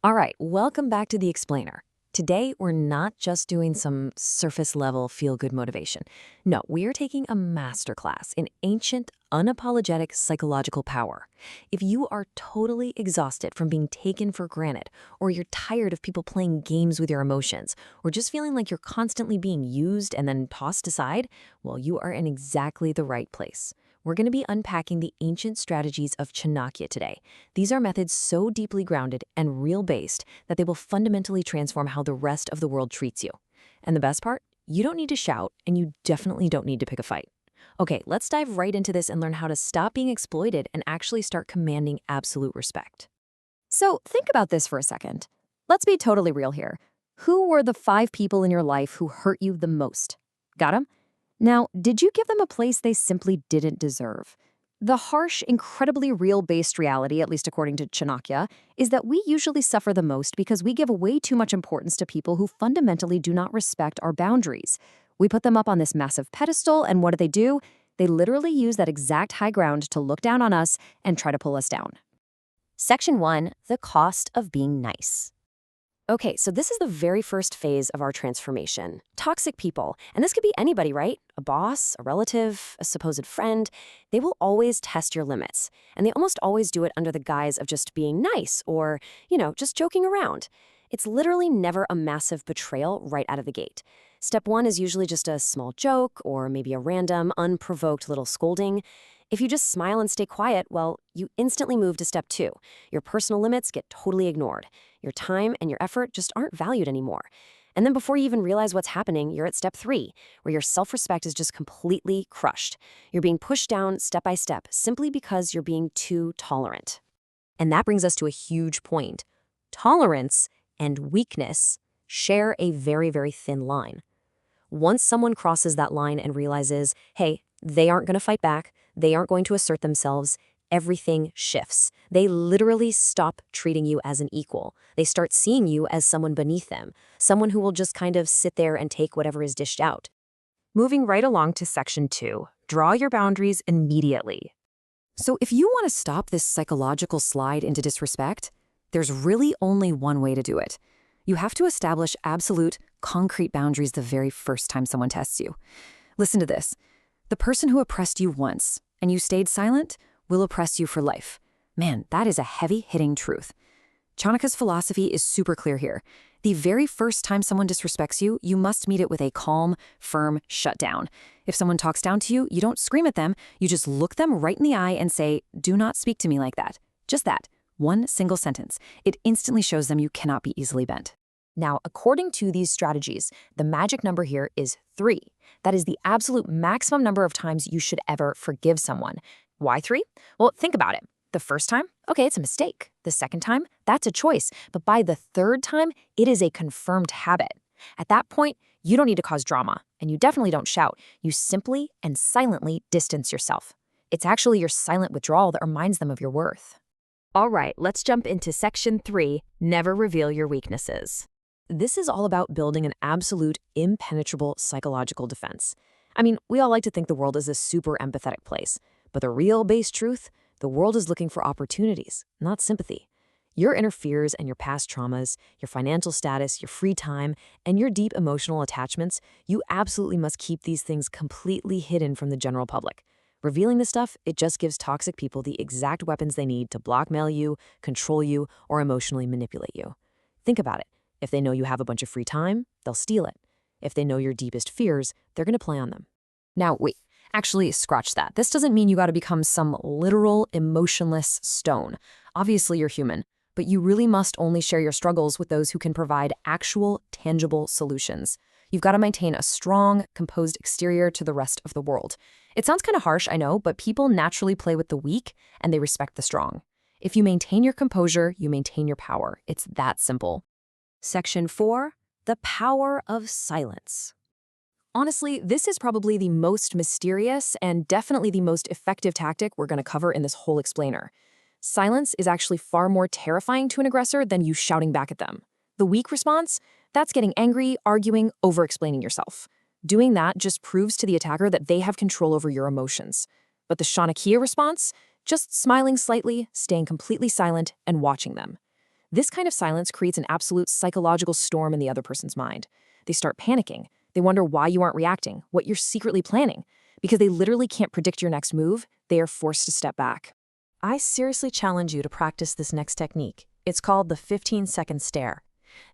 All right, welcome back to The Explainer. Today, we're not just doing some surface level feel good motivation. No, we are taking a masterclass in ancient, unapologetic psychological power. If you are totally exhausted from being taken for granted, or you're tired of people playing games with your emotions, or just feeling like you're constantly being used and then tossed aside, well, you are in exactly the right place. We're going to be unpacking the ancient strategies of Chanakya today. These are methods so deeply grounded and real-based that they will fundamentally transform how the rest of the world treats you. And the best part? You don't need to shout, and you definitely don't need to pick a fight. Okay, let's dive right into this and learn how to stop being exploited and actually start commanding absolute respect. So think about this for a second. Let's be totally real here. Who were the 5 people in your life who hurt you the most? Got 'em? Now, did you give them a place they simply didn't deserve? The harsh, incredibly real-based reality, at least according to Chanakya, is that we usually suffer the most because we give way too much importance to people who fundamentally do not respect our boundaries. We put them up on this massive pedestal, and what do? They literally use that exact high ground to look down on us and try to pull us down. Section 1, the cost of being nice. Okay, so this is the very first phase of our transformation. Toxic people, and this could be anybody, right? A boss, a relative, a supposed friend. They will always test your limits, and they almost always do it under the guise of just being nice or, just joking around. It's literally never a massive betrayal right out of the gate. Step 1 is usually just a small joke or maybe a random, unprovoked little scolding. If you just smile and stay quiet, well, you instantly move to step 2. Your personal limits get totally ignored. Your time and your effort just aren't valued anymore. And then before you even realize what's happening, you're at step 3, where your self-respect is just completely crushed. You're being pushed down step by step simply because you're being too tolerant. And that brings us to a huge point. Tolerance and weakness share a very, very thin line. Once someone crosses that line and realizes, hey, they aren't going to fight back, they aren't going to assert themselves, everything shifts. They literally stop treating you as an equal. They start seeing you as someone beneath them, someone who will just kind of sit there and take whatever is dished out. Moving right along to section 2, draw your boundaries immediately. So if you want to stop this psychological slide into disrespect, there's really only one way to do it. You have to establish absolute, concrete boundaries the very first time someone tests you. Listen to this. The person who oppressed you once, and you stayed silent, will oppress you for life. Man, that is a heavy-hitting truth. Chanakya's philosophy is super clear here. The very first time someone disrespects you, you must meet it with a calm, firm shutdown. If someone talks down to you, you don't scream at them, you just look them right in the eye and say, "Do not speak to me like that." Just that. One single sentence. It instantly shows them you cannot be easily bent. Now, according to these strategies, the magic number here is 3. That is the absolute maximum number of times you should ever forgive someone. Why 3? Well, think about it. The first time, okay, it's a mistake. The second time, that's a choice. But by the third time, it is a confirmed habit. At that point, you don't need to cause drama, and you definitely don't shout. You simply and silently distance yourself. It's actually your silent withdrawal that reminds them of your worth. All right, let's jump into section 3, never reveal your weaknesses. This is all about building an absolute, impenetrable psychological defense. I mean, we all like to think the world is a super empathetic place, but the real base truth, the world is looking for opportunities, not sympathy. Your inner fears and your past traumas, your financial status, your free time, and your deep emotional attachments, you absolutely must keep these things completely hidden from the general public. Revealing this stuff, it just gives toxic people the exact weapons they need to blackmail you, control you, or emotionally manipulate you. Think about it. If they know you have a bunch of free time, they'll steal it. If they know your deepest fears, they're going to play on them. Now, wait, actually, scratch that. This doesn't mean you got to become some literal, emotionless stone. Obviously, you're human, but you really must only share your struggles with those who can provide actual, tangible solutions. You've got to maintain a strong, composed exterior to the rest of the world. It sounds kind of harsh, I know, but people naturally play with the weak, and they respect the strong. If you maintain your composure, you maintain your power. It's that simple. Section 4, the power of silence. Honestly, this is probably the most mysterious and definitely the most effective tactic we're going to cover in this whole explainer. Silence is actually far more terrifying to an aggressor than you shouting back at them. The weak response, that's getting angry, arguing, over-explaining yourself. Doing that just proves to the attacker that they have control over your emotions. But the Chanakya response, just smiling slightly, staying completely silent, and watching them. This kind of silence creates an absolute psychological storm in the other person's mind. They start panicking. They wonder why you aren't reacting, what you're secretly planning. Because they literally can't predict your next move, they are forced to step back. I seriously challenge you to practice this next technique. It's called the 15-second stare.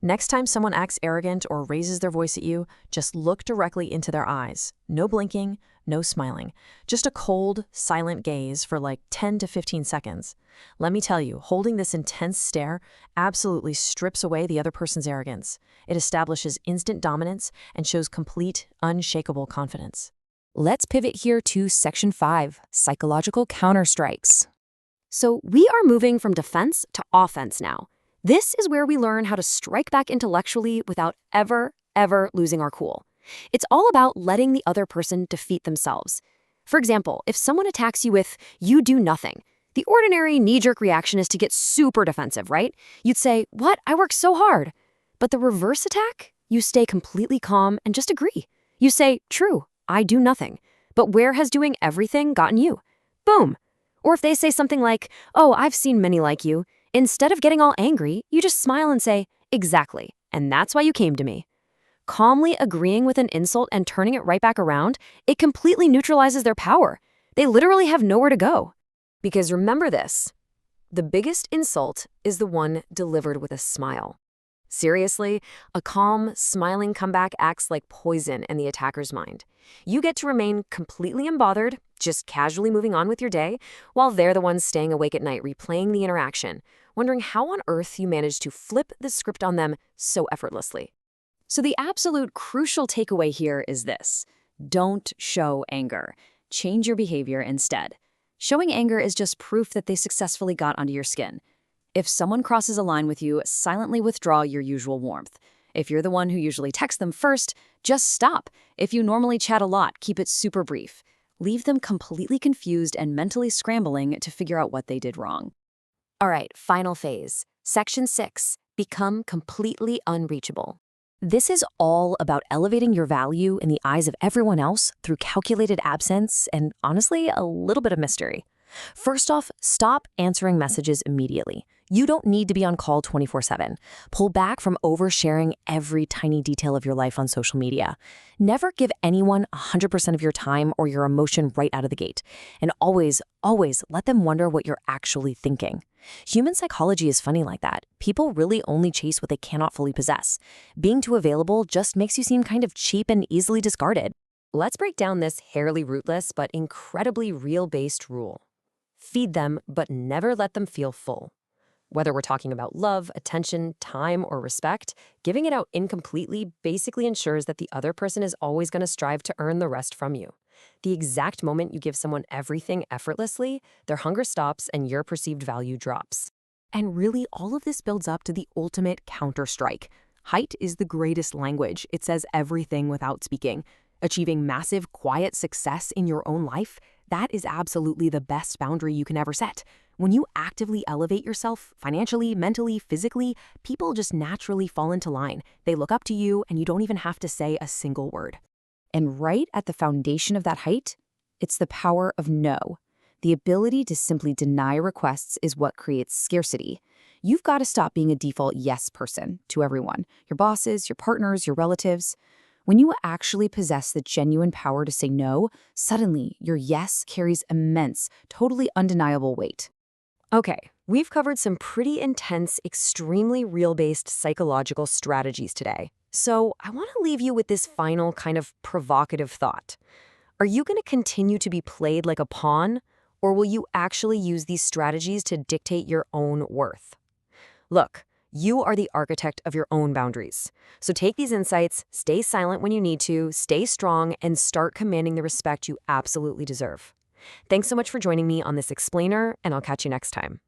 Next time someone acts arrogant or raises their voice at you, just look directly into their eyes. No blinking, no smiling. Just a cold, silent gaze for like 10 to 15 seconds. Let me tell you, holding this intense stare absolutely strips away the other person's arrogance. It establishes instant dominance and shows complete, unshakable confidence. Let's pivot here to Section 5, Psychological Counterstrikes. So we are moving from defense to offense now. This is where we learn how to strike back intellectually without ever losing our cool. It's all about letting the other person defeat themselves. For example, if someone attacks you with, "You do nothing," the ordinary knee-jerk reaction is to get super defensive, right? You'd say, "What? I work so hard." But the reverse attack? You stay completely calm and just agree. You say, "True, I do nothing. But where has doing everything gotten you?" Boom. Or if they say something like, "Oh, I've seen many like you," instead of getting all angry, you just smile and say, "Exactly, and that's why you came to me." Calmly agreeing with an insult and turning it right back around, it completely neutralizes their power. They literally have nowhere to go. Because remember this, the biggest insult is the one delivered with a smile. Seriously, a calm, smiling comeback acts like poison in the attacker's mind. You get to remain completely unbothered, just casually moving on with your day, while they're the ones staying awake at night replaying the interaction, wondering how on earth you managed to flip the script on them so effortlessly. So the absolute crucial takeaway here is this. Don't show anger. Change your behavior instead. Showing anger is just proof that they successfully got under your skin. If someone crosses a line with you, silently withdraw your usual warmth. If you're the one who usually texts them first, just stop. If you normally chat a lot, keep it super brief. Leave them completely confused and mentally scrambling to figure out what they did wrong. All right, final phase. Section 6, become completely unreachable. This is all about elevating your value in the eyes of everyone else through calculated absence and, honestly, a little bit of mystery. First off, stop answering messages immediately. You don't need to be on call 24/7. Pull back from oversharing every tiny detail of your life on social media. Never give anyone 100% of your time or your emotion right out of the gate. And always let them wonder what you're actually thinking. Human psychology is funny like that. People really only chase what they cannot fully possess. Being too available just makes you seem kind of cheap and easily discarded. Let's break down this hairily rootless but incredibly real-based rule. Feed them, but never let them feel full. Whether we're talking about love, attention, time, or respect, giving it out incompletely basically ensures that the other person is always going to strive to earn the rest from you. The exact moment you give someone everything effortlessly, their hunger stops and your perceived value drops. And really, all of this builds up to the ultimate counterstrike. Height is the greatest language. It says everything without speaking. Achieving massive, quiet success in your own life, that is absolutely the best boundary you can ever set. When you actively elevate yourself, financially, mentally, physically, people just naturally fall into line. They look up to you, and you don't even have to say a single word. And right at the foundation of that height, it's the power of no. The ability to simply deny requests is what creates scarcity. You've got to stop being a default yes person to everyone, your bosses, your partners, your relatives. When you actually possess the genuine power to say no, suddenly your yes carries immense, totally undeniable weight. Okay, we've covered some pretty intense, extremely real-based psychological strategies today. So I want to leave you with this final kind of provocative thought. Are you going to continue to be played like a pawn, or will you actually use these strategies to dictate your own worth? Look, you are the architect of your own boundaries. So take these insights, stay silent when you need to, stay strong, and start commanding the respect you absolutely deserve. Thanks so much for joining me on this explainer, and I'll catch you next time.